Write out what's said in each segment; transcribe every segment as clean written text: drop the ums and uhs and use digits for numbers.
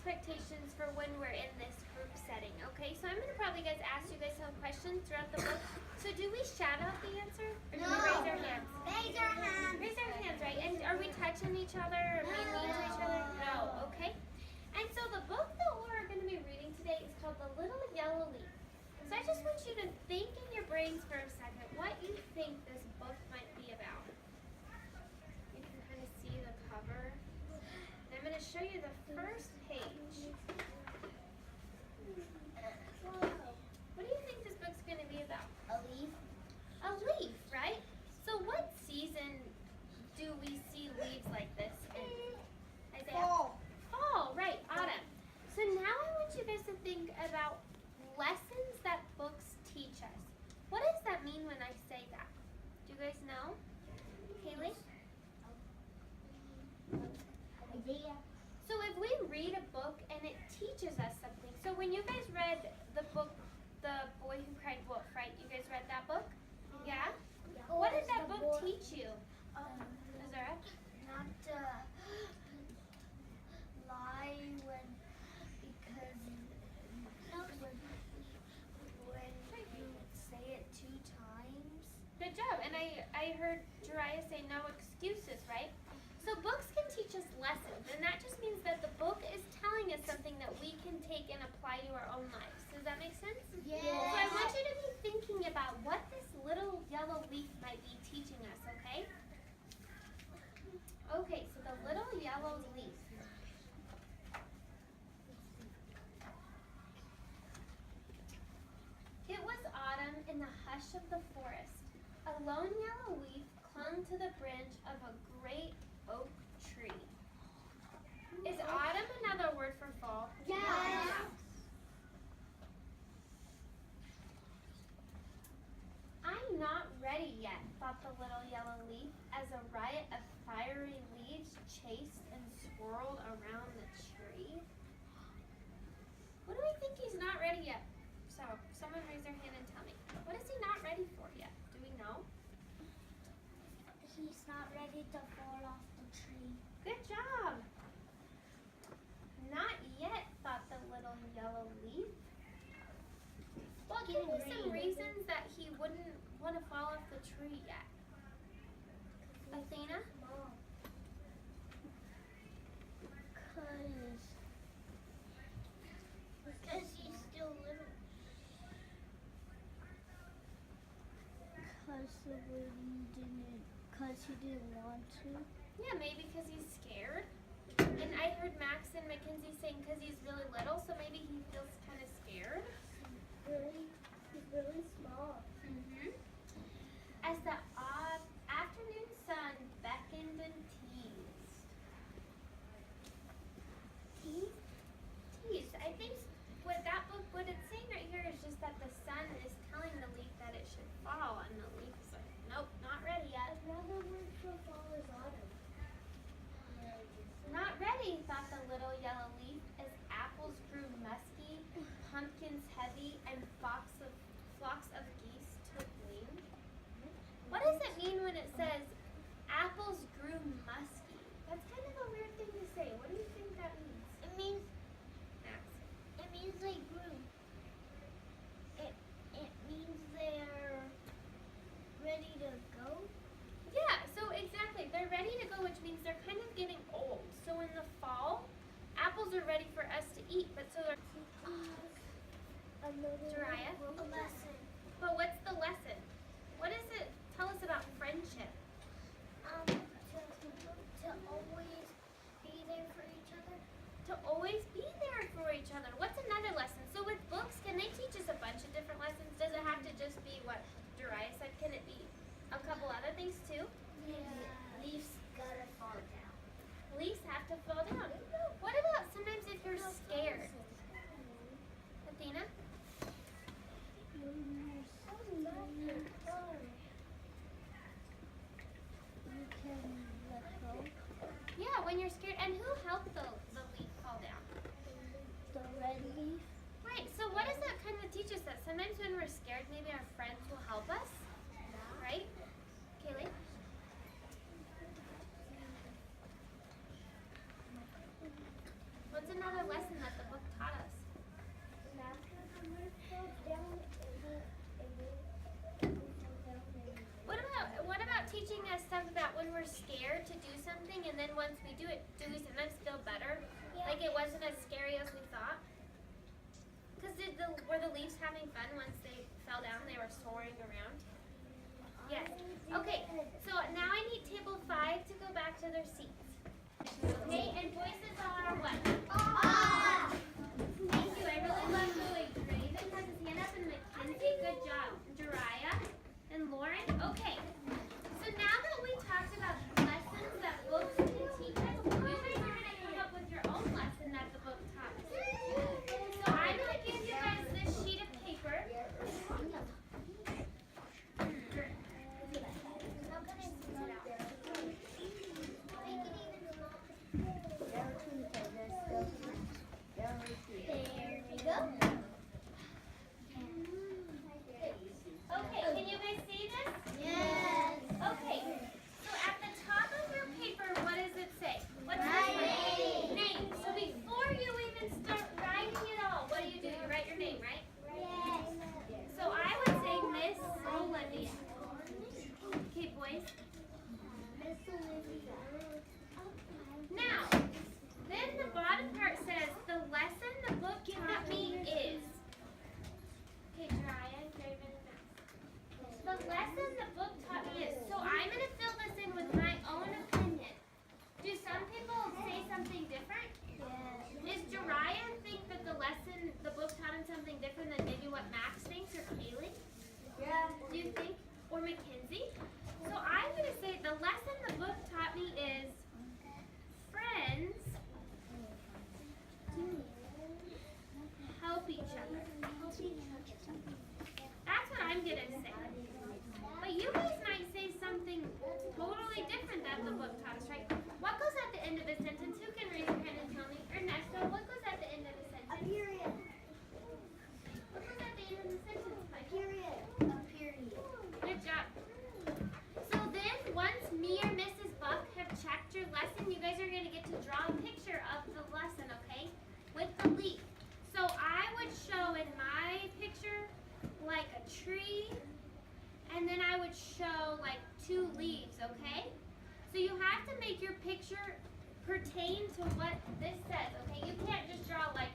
expectations for when we're in this group setting, okay? So I'm going to probably ask you guys some questions throughout the book. So do we shout out the answer? Or do we raise our hands? Raise our hands. Raise our hands, right? And are we touching each other or being mean to each other? No, okay? And so the book that we're going to be reading today is called The Little Yellow Leaf. So I just want you to think in your brains for a second what you think this book might be about. You can kind of see the cover. And I'm going to show you the first page. What do you think this book's going to be about? A leaf. A leaf, right? So what season do we see leaves like this in? Isaiah? Fall. Fall, right, autumn. So now I want you guys to think about lessons that books teach us. What does that mean when I say that? Do you guys know? Kaylee? Isaiah. So if we read a book and it teaches us something. So when you guys read the book, The Boy Who Cried Wolf, right? You guys read that book? Yeah? What did that book teach you? Azura? Not to lie because when you say it 2 times. Good job. And I heard Jariah say no excuses, right? So books can teach us lessons, and that just means that the book is telling us something that we can take and apply to our own lives. Does that make sense? Yes. So I want you to be thinking about what this little yellow leaf might be teaching us, okay? Okay, so the little yellow leaf. It was autumn in the hush of the forest. A lone yellow leaf clung to the branch of a great oak tree. Is autumn another word for fall? Yes. I'm not ready yet, thought the little yellow leaf, as a riot of fiery leaves chased and swirled around the tree. What do we think he's not ready yet? So, someone raise their hand and tell me. What is he not ready for yet? Do we know? He's not ready to fall off the tree. Good job. Not yet, thought the little yellow leaf. What could be some reasons that he wouldn't want to fall off the tree yet? Athena? Because he's still little. Because he didn't want to. Yeah, maybe because he's scared. And I heard Max and Mackenzie saying because he's really little, so maybe he feels kind of scared. He's really small. Mm-hmm. As the afternoon sun beckoned and teased. Teased. I think what that book, what it's saying right here is just that the sun is telling the leaf that it should fall, and the leaf is like, nope, not ready yet. Another word for fall is autumn. Not ready, thought the little yellow leaf, as apples grew musky, pumpkins heavy, and flocks of geese took wing. What does it mean when it says apples grew musky? That's kind of a weird thing to say. What do you think that means? It means Max? they grew. It means they're ready to go. Yeah, so exactly. They're ready to go, which means they're kind of getting old. So in the fall, apples are ready for us to eat, but so they're... Jariah? A lesson. But what's the lesson? What does it tell us about friendship? To always be there for each other. To always be there for each other. What's another lesson? So with books, can they teach us a bunch of different lessons? Does it have to just be what Jariah said? Can it be a couple other things too? Yeah. Leaves gotta fall down. Leaves have to fall down. What about sometimes if you're scared? Athena? You can let go. Yeah, when you're scared. And who helped the leaf fall down? The red leaf. Right, so what does that kind of teach us? That sometimes when we're scared, maybe our friends will help us? Right? Kaylee? What's another another lesson that the book taught us? What about teaching us stuff about when we're scared to do something, and then once we do it, do we sometimes feel better? Like it wasn't as scary as we thought? Because were the leaves having fun once they fell down? They were soaring around? Yes. Okay, so now I need table 5 to go back to their seats. Okay, and voices are what? Ah! Thank you. I really love the way Draven has his hand up, and Mackenzie, good job. Jariah and Lauren. Okay, so now that we talked about lessons that books can teach us, you guys are going to come up with your own lesson that the book taught us. So I'm going to give you guys this sheet of paper. There we go. Okay, can you guys see this? Yes. Okay, so at the top of your paper, what does it say? What's it? Name. So before you even start writing it all, what do? You write your name, right? Yes. So I would say Miss Olivia. Okay, boys. Miss Olivia. Now, then the bottom part says, the lesson the book taught me is. Okay, Jariah, Draven, and Max. The lesson the book taught me is. So I'm going to fill this in with my own opinion. Do some people say something different? Yes. Is Jariah think that the lesson, the book taught him something different than maybe what Max thinks or Kaylee? Yeah. Do you think? Or Mackenzie? So I'm going to say the lesson the book taught me is friends help each other. That's what I'm going to say. But you guys might say something totally different that the book taught us, right? What goes at the end of a sentence? Who can raise their hand and tell me? Ernesto, what goes at the end of a A sentence? period. What goes at the end of the sentence? A period. A period. Good job. So then, once me or Mrs. Buck have checked your lesson, you guys are going to get to draw a picture of the lesson, okay? With the leaf. So I would show in my picture like a tree, and then I would show like 2 leaves, okay? So you have to make your picture pertain to what this says, okay? You can't just draw like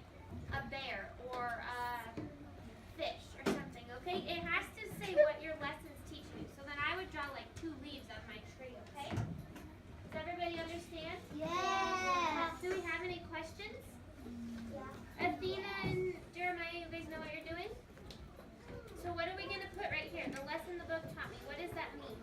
a bear or a fish or something, okay? It has to say what your lessons teach you. So then I would draw like 2 leaves on my tree, okay? Does everybody understand? Yes. Do we have any questions? Athena and Jeremiah, you guys know what you're doing? So what are we going to put right here? The lesson the book taught me. What does that mean?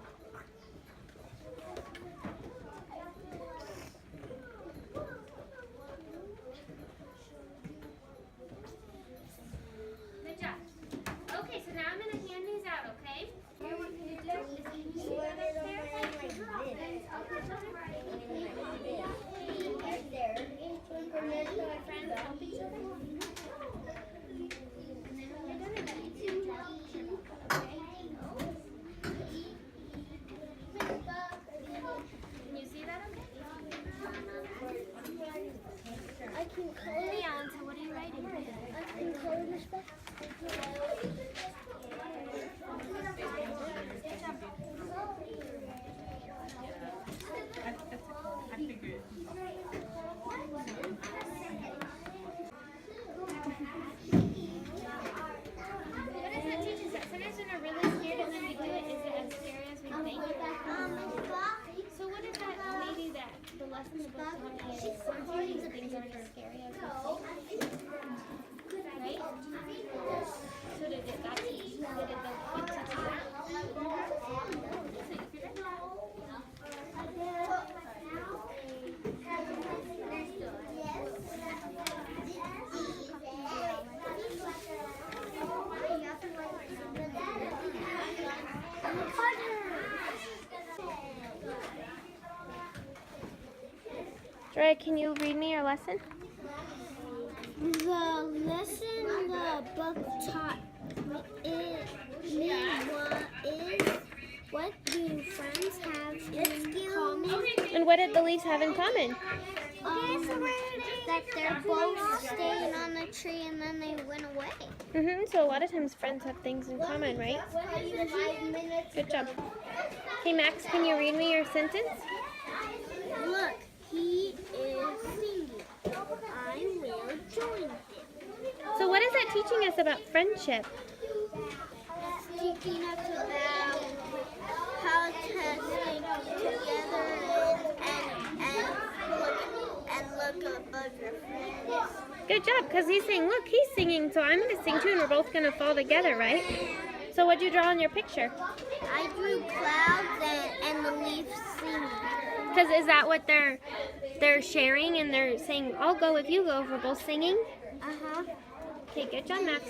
Good job. Okay, so now I'm going to hand these out, okay? Here, what can you do? Can you see that up there? Friends help each other. Can you see that okay? I can color. Hey, Alan, so what are you writing? I can color this back. What does that teach us? That sometimes when we're really scared and then we do it, is it as scary as we think? So what is that maybe that the lesson the book taught me is sometimes these things aren't as scary as we think? Right? So did it that teach? Did it the book teach you that? So you figured it out? Joy, can you read me your lesson? The lesson the book taught me what do friends have in common? And what did the leaves have in common? that they're both staying on the tree and then they went away. So a lot of times friends have things in common, right? Good job. Hey Max, can you read me your sentence? Look, he is singing. I will join him. So what is that teaching us about friendship? It's teaching us about how to stick together and look above your friends. Good job, because he's saying, look, he's singing, so I'm going to sing too, and we're both going to fall together, right? So what'd you draw on your picture? I drew clouds and the leaves singing. Because is that what they're sharing, and they're saying, I'll go if you go, if we're both singing? Uh-huh. Okay, good job, Max.